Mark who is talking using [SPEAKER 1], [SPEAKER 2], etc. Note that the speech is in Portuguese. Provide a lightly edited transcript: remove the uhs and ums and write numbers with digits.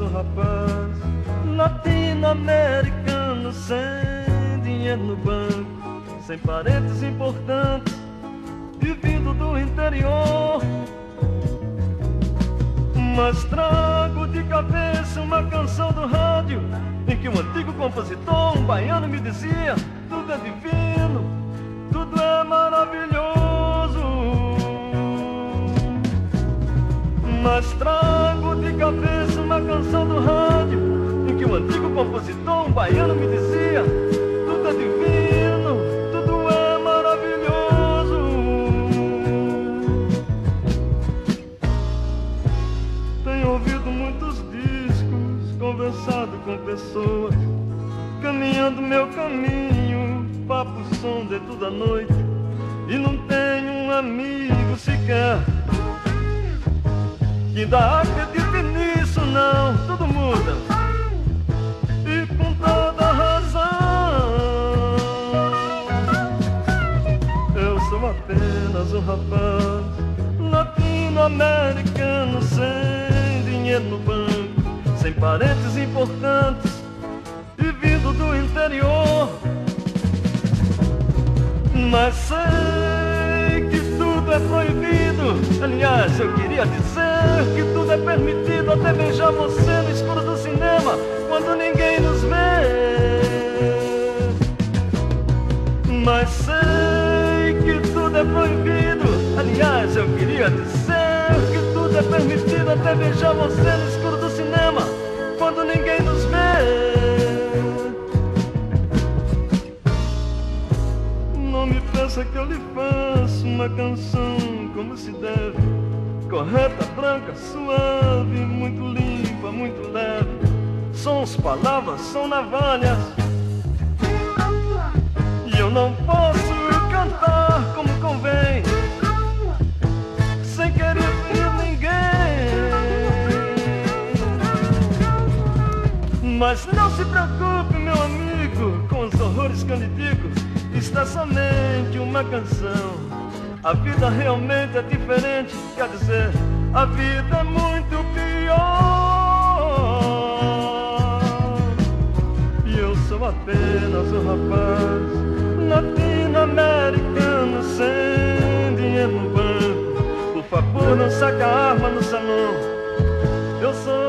[SPEAKER 1] sou rapaz latino-americano, sem dinheiro no banco, sem parentes importantes e vindo do interior. Mas trago de cabeça uma canção do rádio em que um antigo compositor, um baiano, me dizia: tudo é divino, tudo é maravilhoso. Mas trago de cabeça uma canção do rádio em que um antigo compositor, um baiano, me dizia: tudo é divino, tudo é maravilhoso. Tenho ouvido muitos discos, conversado com pessoas, caminhando meu caminho, papo som dentro da noite, e não tenho um amigo sequer que ainda acredite nisso. Não, tudo muda, e com toda razão. Eu sou apenas um rapaz latino-americano, sem dinheiro no banco, sem parentes importantes e vindo do interior. Mas sei que tudo é proibido. Aliás, eu queria dizer que tudo é permitido, até beijar você no escuro do cinema, quando ninguém nos vê. Mas sei que tudo é proibido. Aliás, eu queria dizer que tudo é permitido, até beijar você no escuro do cinema, quando ninguém nos vê. Não me peça que eu lhe faça uma canção como se deve, correta, branca, suave, muito limpa, muito leve. Sons, palavras, são navalhas, e eu não posso cantar como convém, sem querer ferir ninguém. Mas não se preocupe, meu amigo, com os horrores que eu lhe digo. Isto é somente uma canção. A vida realmente é diferente, quer dizer, a vida é muito pior. E eu sou apenas um rapaz latino-americano, sem dinheiro no banco. Por favor, não saque a arma no salão. Eu sou